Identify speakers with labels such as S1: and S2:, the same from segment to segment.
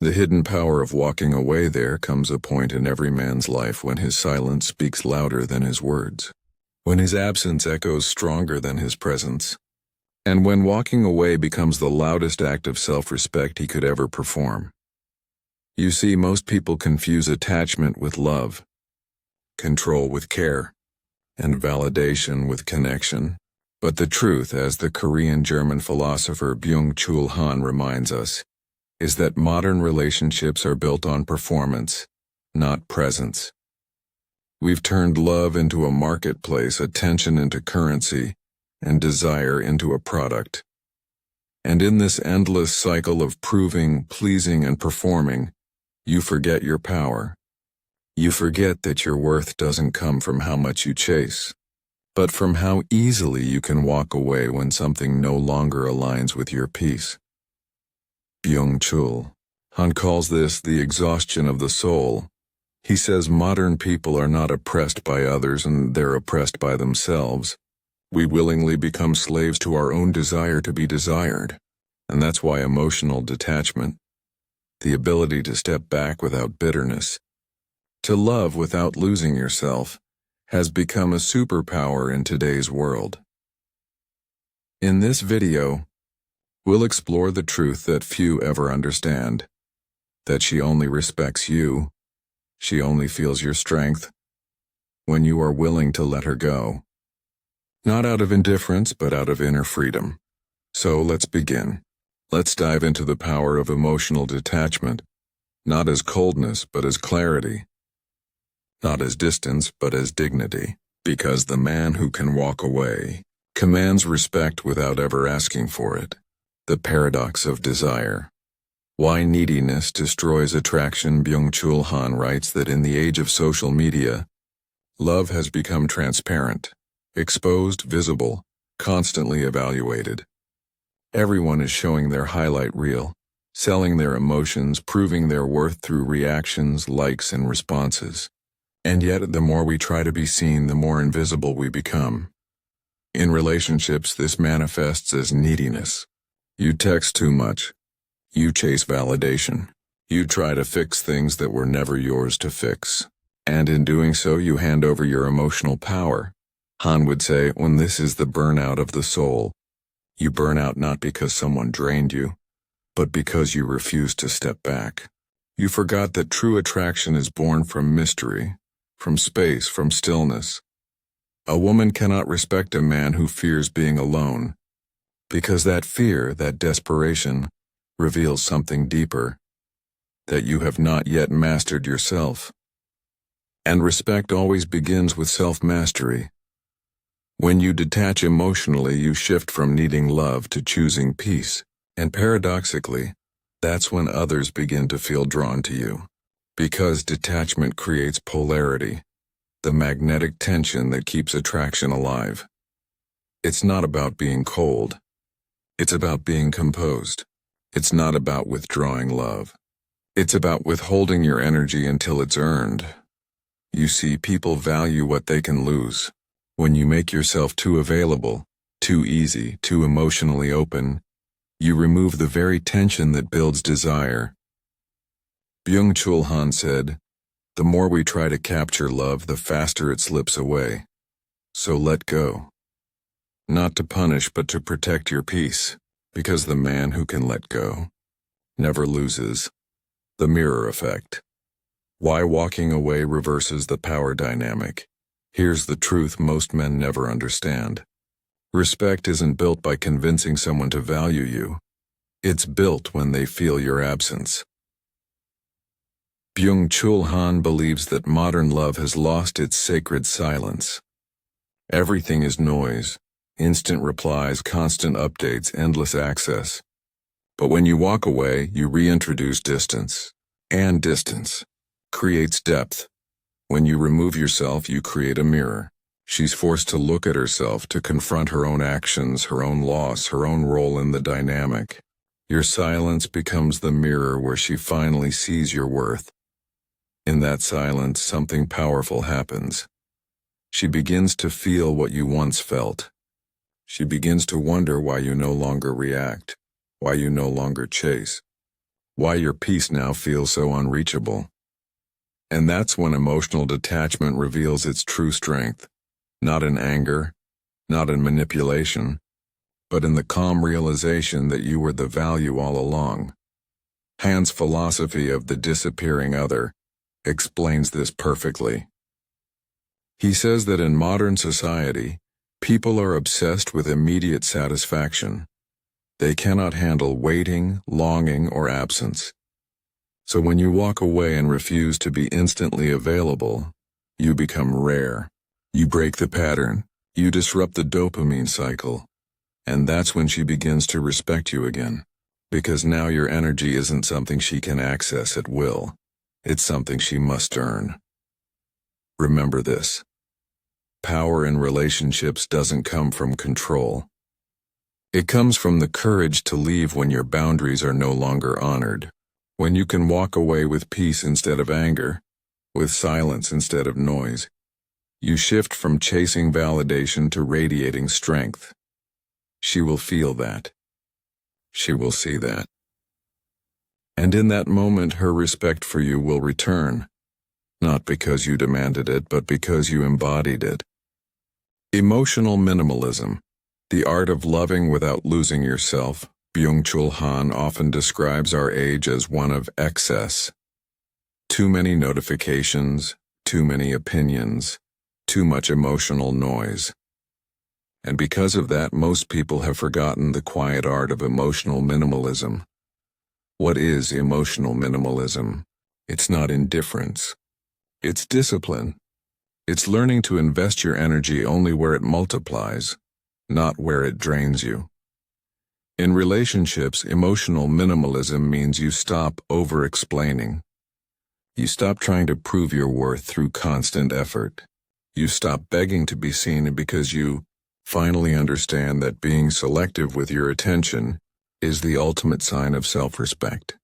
S1: The hidden power of walking away. There comes a point in every man's life when his silence speaks louder than his words, when his absence echoes stronger than his presence, and when walking away becomes the loudest act of self-respect he could ever perform. You see, most people confuse attachment with love, control with care, and validation with connection. But the truth, as the Korean-German philosopher Byung-Chul Han reminds us, is that modern relationships are built on performance, not presence. We've turned love into a marketplace, attention into currency, and desire into a product. And in this endless cycle of proving, pleasing, and performing, you forget your power. You forget that your worth doesn't come from how much you chase, but from how easily you can walk away when something no longer aligns with your peace. Byung-Chul Han calls this the exhaustion of the soul. He says modern people are not oppressed by others, and they're oppressed by themselves. We willingly become slaves to our own desire to be desired, and that's why emotional detachment, the ability to step back without bitterness, to love without losing yourself, has become a superpower in today's world. In this video, we'll explore the truth that few ever understand, that she only respects you, she only feels your strength, when you are willing to let her go. Not out of indifference, but out of inner freedom. So let's begin. Let's dive into the power of emotional detachment, not as coldness, but as clarity. Not as distance, but as dignity. Because the man who can walk away commands respect without ever asking for it. The paradox of desire. Why neediness destroys attraction. Byung-Chul Han writes that in the age of social media, love has become transparent, exposed, visible, constantly evaluated. Everyone is showing their highlight reel, selling their emotions, proving their worth through reactions, likes, and responses. And yet, the more we try to be seen, the more invisible we become. In relationships, this manifests as neediness. You text too much. You chase validation. You try to fix things that were never yours to fix. And in doing so, you hand over your emotional power. Han would say, when this is the burnout of the soul, you burn out not because someone drained you, but because you refuse to step back. You forgot that true attraction is born from mystery, from space, from stillness. A woman cannot respect a man who fears being alone, because that fear, that desperation, reveals something deeper, that you have not yet mastered yourself. And respect always begins with self-mastery. When you detach emotionally, you shift from needing love to choosing peace, and paradoxically, that's when others begin to feel drawn to you. Because detachment creates polarity, the magnetic tension that keeps attraction alive. It's not about being cold. It's about being composed. It's not about withdrawing love. It's about withholding your energy until it's earned. You see, people value what they can lose. When you make yourself too available, too easy, too emotionally open, you remove the very tension that builds desire. Byung-Chul Han said, the more we try to capture love, the faster it slips away. So let go. Not to punish, but to protect your peace, because the man who can let go never loses. The mirror effect. Why walking away reverses the power dynamic. Here's the truth most men never understand. Respect isn't built by convincing someone to value you. It's built when they feel your absence. Byung-Chul Han believes that modern love has lost its sacred silence. Everything is noise, instant replies, constant updates, endless access. But when you walk away, you reintroduce distance. And distance creates depth. When you remove yourself, you create a mirror. She's forced to look at herself, to confront her own actions, her own loss, her own role in the dynamic. Your silence becomes the mirror where she finally sees your worth. In that silence, something powerful happens. She begins to feel what you once felt. She begins to wonder why you no longer react, why you no longer chase, why your peace now feels so unreachable. And that's when emotional detachment reveals its true strength, not in anger, not in manipulation, but in the calm realization that you were the value all along. Han's philosophy of the disappearing other explains this perfectly. He says that in modern society, people are obsessed with immediate satisfaction. They cannot handle waiting, longing, or absence. So when you walk away and refuse to be instantly available, you become rare. You break the pattern. You disrupt the dopamine cycle. And that's when she begins to respect you again. Because now your energy isn't something she can access at will. It's something she must earn. Remember this. Power in relationships doesn't come from control. It comes from the courage to leave when your boundaries are no longer honored. When you can walk away with peace instead of anger, with silence instead of noise. You shift from chasing validation to radiating strength. She will feel that. She will see that. And in that moment, her respect for you will return, not because you demanded it, but because you embodied it. Emotional minimalism, the art of loving without losing yourself. Byung-Chul Han often describes our age as one of excess. Too many notifications, too many opinions, too much emotional noise. And because of that, most people have forgotten the quiet art of emotional minimalism. What is emotional minimalism? It's not indifference. It's discipline. It's learning to invest your energy only where it multiplies, not where it drains you. In relationships, emotional minimalism means you stop over-explaining. You stop trying to prove your worth through constant effort. You stop begging to be seen because you finally understand that being selective with your attention is the ultimate sign of self-respect.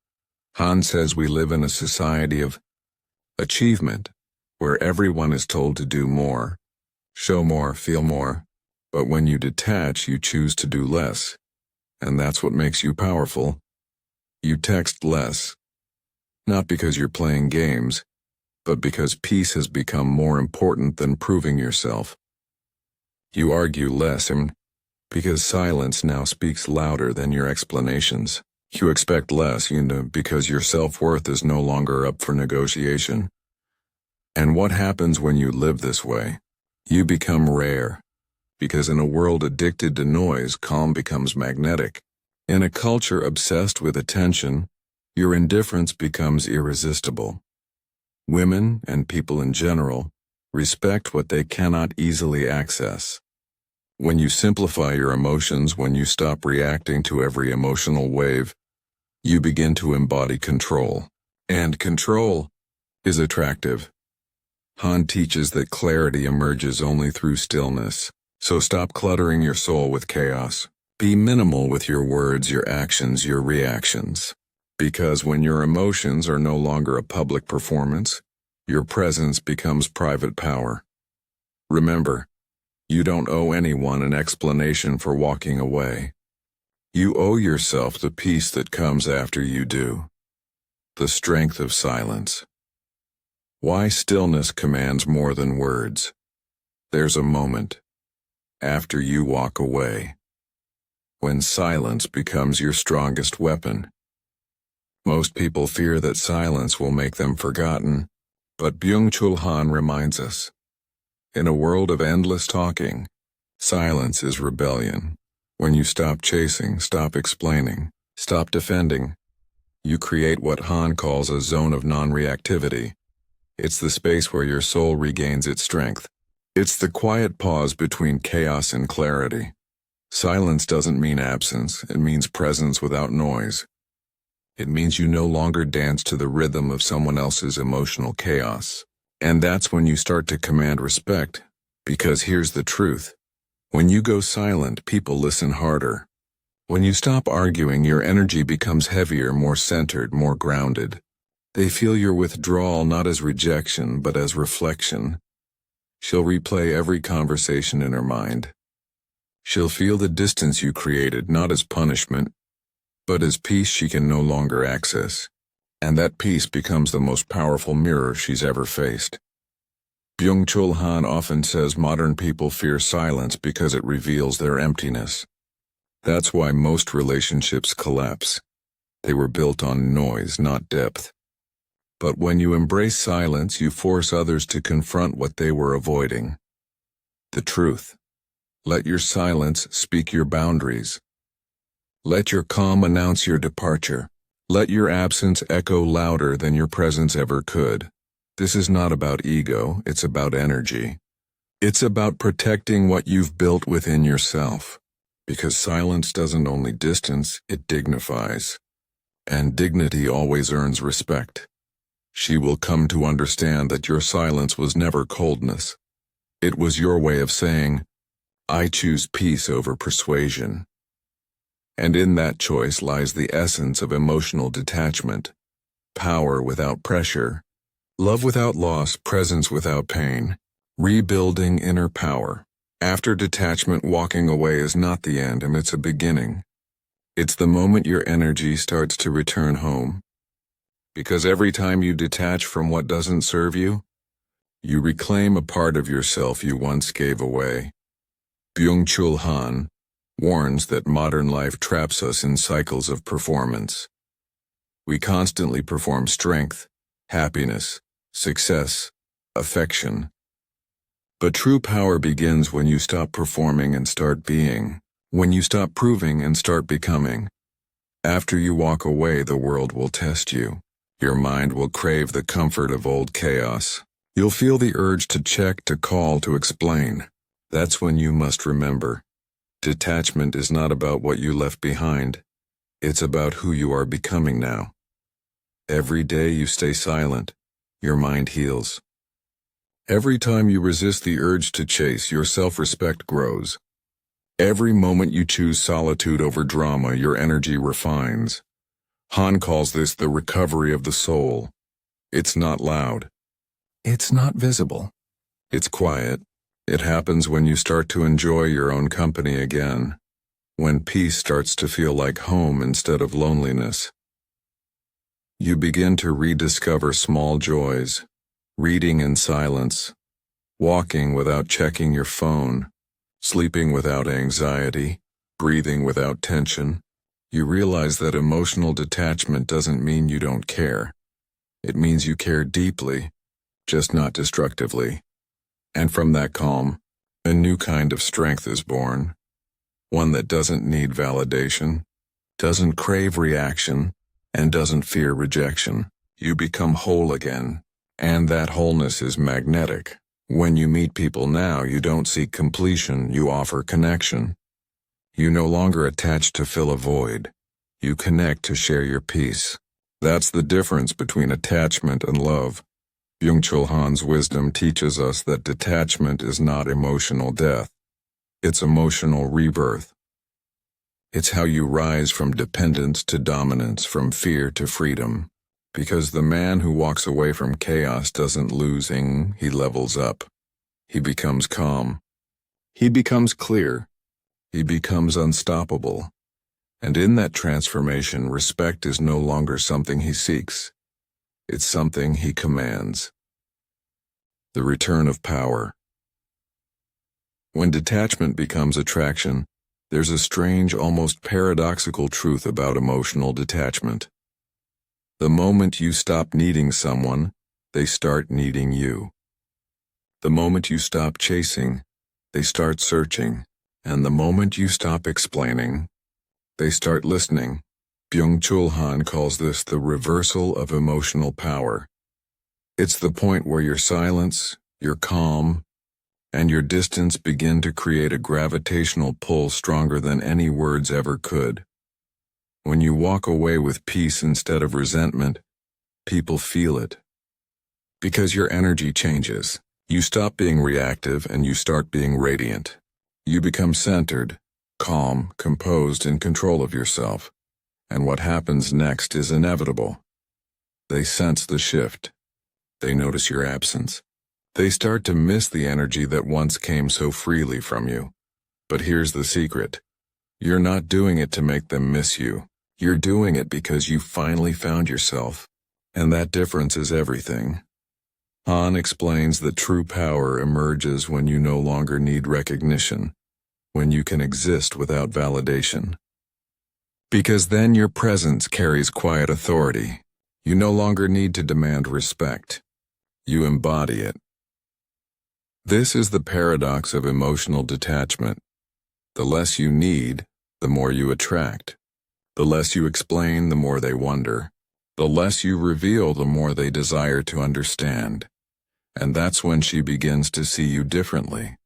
S1: Han says we live in a society of achievement, where everyone is told to do more, show more, feel more. But when you detach, you choose to do less. And that's what makes you powerful. You text less. Not because you're playing games, but because peace has become more important than proving yourself. You argue less, and because silence now speaks louder than your explanations. You expect less, because your self-worth is no longer up for negotiation. And what happens when you live this way? You become rare. Because in a world addicted to noise, calm becomes magnetic. In a culture obsessed with attention, your indifference becomes irresistible. Women, and people in general, respect what they cannot easily access. When you simplify your emotions, when you stop reacting to every emotional wave, you begin to embody control. And control is attractive. Han teaches that clarity emerges only through stillness. So stop cluttering your soul with chaos. Be minimal with your words, your actions, your reactions. Because when your emotions are no longer a public performance, your presence becomes private power. Remember, you don't owe anyone an explanation for walking away. You owe yourself the peace that comes after you do. The strength of silence. Why stillness commands more than words. There's a moment after you walk away, when silence becomes your strongest weapon. Most people fear that silence will make them forgotten, but Byung-Chul Han reminds us, in a world of endless talking, silence is rebellion. When you stop chasing, stop explaining, stop defending, you create what Han calls a zone of non-reactivity. It's the space where your soul regains its strength. It's the quiet pause between chaos and clarity. Silence doesn't mean absence, it means presence without noise. It means you no longer dance to the rhythm of someone else's emotional chaos. And that's when you start to command respect, because here's the truth. When you go silent, people listen harder. When you stop arguing, your energy becomes heavier, more centered, more grounded. They feel your withdrawal not as rejection, but as reflection. She'll replay every conversation in her mind. She'll feel the distance you created not as punishment, but as peace she can no longer access. And that peace becomes the most powerful mirror she's ever faced. Byung-Chul Han often says modern people fear silence because it reveals their emptiness. That's why most relationships collapse. They were built on noise, not depth. But when you embrace silence, you force others to confront what they were avoiding. The truth. Let your silence speak your boundaries. Let your calm announce your departure. Let your absence echo louder than your presence ever could. This is not about ego, it's about energy. It's about protecting what you've built within yourself. Because silence doesn't only distance, it dignifies. And dignity always earns respect. She will come to understand that your silence was never coldness. It was your way of saying, I choose peace over persuasion. And in that choice lies the essence of emotional detachment. Power without pressure. Love without loss, presence without pain. Rebuilding inner power. After detachment, walking away is not the end, and it's a beginning. It's the moment your energy starts to return home. Because every time you detach from what doesn't serve you, you reclaim a part of yourself you once gave away. Byung-Chul Han warns that modern life traps us in cycles of performance. We constantly perform strength, happiness, success, affection. But true power begins when you stop performing and start being, when you stop proving and start becoming. After you walk away, the world will test you. Your mind will crave the comfort of old chaos. You'll feel the urge to check, to call, to explain. That's when you must remember. Detachment is not about what you left behind. It's about who you are becoming now. Every day you stay silent, your mind heals. Every time you resist the urge to chase, your self-respect grows. Every moment you choose solitude over drama, your energy refines. Han calls this the recovery of the soul. It's not loud. It's not visible. It's quiet. It happens when you start to enjoy your own company again. When peace starts to feel like home instead of loneliness. You begin to rediscover small joys. Reading in silence. Walking without checking your phone. Sleeping without anxiety. Breathing without tension. You realize that emotional detachment doesn't mean you don't care. It means you care deeply, just not destructively. And from that calm, a new kind of strength is born. One that doesn't need validation, doesn't crave reaction, and doesn't fear rejection. You become whole again, and that wholeness is magnetic. When you meet people now, you don't seek completion, you offer connection. You no longer attach to fill a void. You connect to share your peace. That's the difference between attachment and love. Byung-Chul Han's wisdom teaches us that detachment is not emotional death. It's emotional rebirth. It's how you rise from dependence to dominance, from fear to freedom. Because the man who walks away from chaos doesn't losing, he levels up. He becomes calm. He becomes clear. He becomes unstoppable. And in that transformation, respect is no longer something he seeks. It's something he commands. The return of power. When detachment becomes attraction, there's a strange, almost paradoxical truth about emotional detachment. The moment you stop needing someone, they start needing you. The moment you stop chasing, they start searching. And the moment you stop explaining, they start listening. Byung-Chul Han calls this the reversal of emotional power. It's the point where your silence, your calm, and your distance begin to create a gravitational pull stronger than any words ever could. When you walk away with peace instead of resentment, people feel it. Because your energy changes. You stop being reactive and you start being radiant. You become centered, calm, composed, in control of yourself. And what happens next is inevitable. They sense the shift. They notice your absence. They start to miss the energy that once came so freely from you. But here's the secret. You're not doing it to make them miss you. You're doing it because you finally found yourself. And that difference is everything. Han explains that true power emerges when you no longer need recognition, when you can exist without validation. Because then your presence carries quiet authority. You no longer need to demand respect. You embody it. This is the paradox of emotional detachment. The less you need, the more you attract. The less you explain, the more they wonder. The less you reveal, the more they desire to understand. And that's when she begins to see you differently.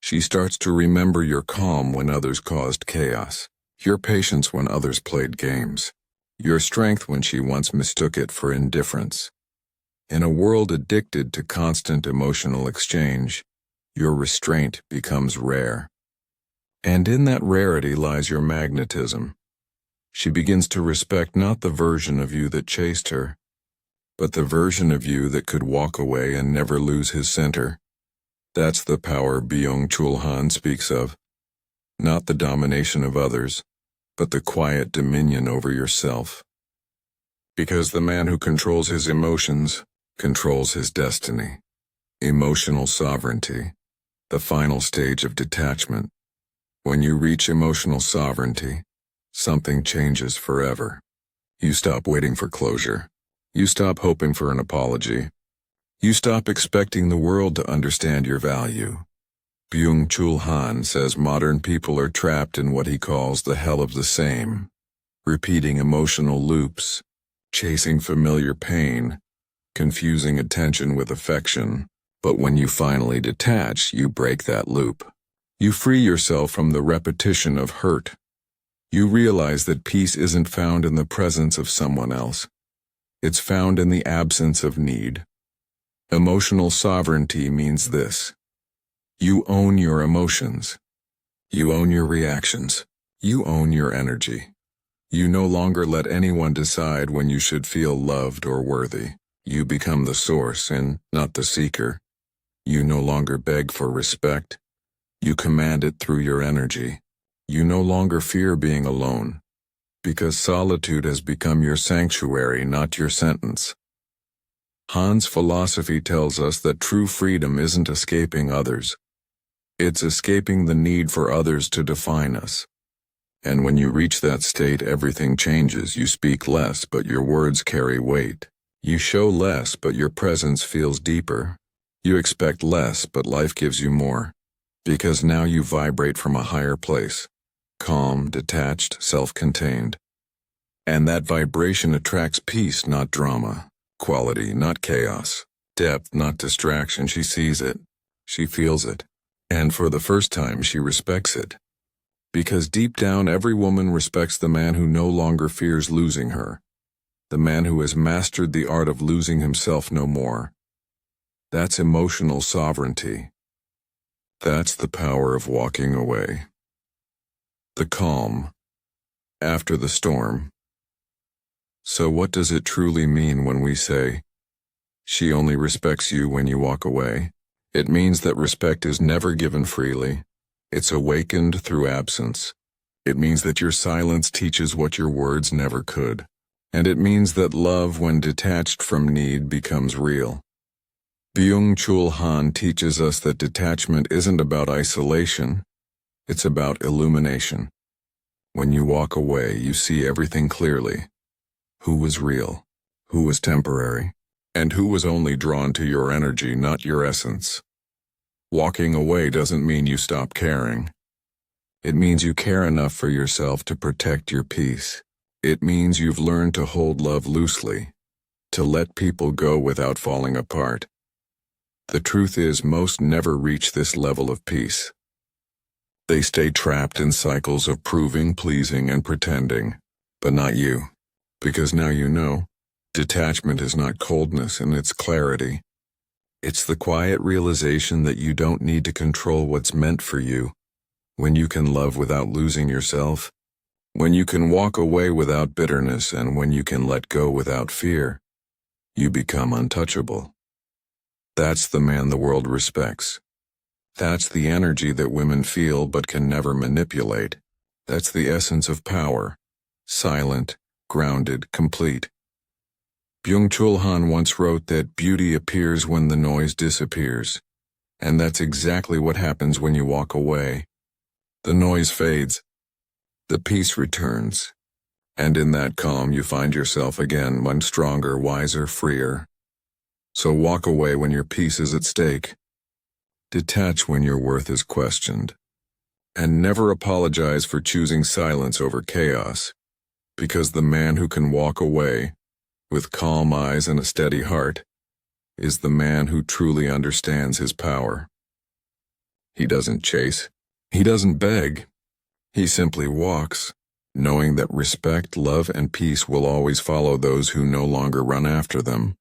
S1: She starts to remember your calm when others caused chaos, your patience when others played games, your strength when she once mistook it for indifference. In a world addicted to constant emotional exchange, your restraint becomes rare. And in that rarity lies your magnetism. She begins to respect not the version of you that chased her, but the version of you that could walk away and never lose his center. That's the power Byung-Chul Han speaks of. Not the domination of others, but the quiet dominion over yourself. Because the man who controls his emotions controls his destiny. Emotional sovereignty, the final stage of detachment. When you reach emotional sovereignty, something changes forever. You stop waiting for closure. You stop hoping for an apology. You stop expecting the world to understand your value. Byung-Chul Han says modern people are trapped in what he calls the hell of the same, repeating emotional loops, chasing familiar pain, confusing attention with affection. But when you finally detach, you break that loop. You free yourself from the repetition of hurt. You realize that peace isn't found in the presence of someone else. It's found in the absence of need. Emotional sovereignty means this. You own your emotions. You own your reactions. You own your energy. You no longer let anyone decide when you should feel loved or worthy. You become the source and not the seeker. You no longer beg for respect. You command it through your energy. You no longer fear being alone, because solitude has become your sanctuary, not your sentence. Han's philosophy tells us that true freedom isn't escaping others. It's escaping the need for others to define us. And when you reach that state, everything changes. You speak less, but your words carry weight. You show less, but your presence feels deeper. You expect less, but life gives you more. Because now you vibrate from a higher place. Calm, detached, self-contained. And that vibration attracts peace, not drama. Quality, not chaos. Depth, not distraction. She sees it. She feels it. And for the first time, she respects it. Because deep down, every woman respects the man who no longer fears losing her. The man who has mastered the art of losing himself no more. That's emotional sovereignty. That's the power of walking away. The calm, after the storm. So what does it truly mean when we say, she only respects you when you walk away? It means that respect is never given freely. It's awakened through absence. It means that your silence teaches what your words never could. And it means that love, when detached from need, becomes real. Byung-Chul Han teaches us that detachment isn't about isolation. It's about illumination. When you walk away, you see everything clearly. Who was real? Who was temporary? And who was only drawn to your energy, not your essence? Walking away doesn't mean you stop caring. It means you care enough for yourself to protect your peace. It means you've learned to hold love loosely, to let people go without falling apart. The truth is, most never reach this level of peace. They stay trapped in cycles of proving, pleasing, and pretending. But not you. Because now you know, detachment is not coldness in its clarity. It's the quiet realization that you don't need to control what's meant for you. When you can love without losing yourself, when you can walk away without bitterness, and when you can let go without fear, you become untouchable. That's the man the world respects. That's the energy that women feel but can never manipulate. That's the essence of power. silent, grounded, complete. Byung-Chul Han once wrote that beauty appears when the noise disappears. And that's exactly what happens when you walk away. The noise fades. The peace returns. And in that calm you find yourself again, much stronger, wiser, freer. So walk away when your peace is at stake. Detach when your worth is questioned. And never apologize for choosing silence over chaos. Because the man who can walk away, with calm eyes and a steady heart, is the man who truly understands his power. He doesn't chase. He doesn't beg. He simply walks, knowing that respect, love, and peace will always follow those who no longer run after them.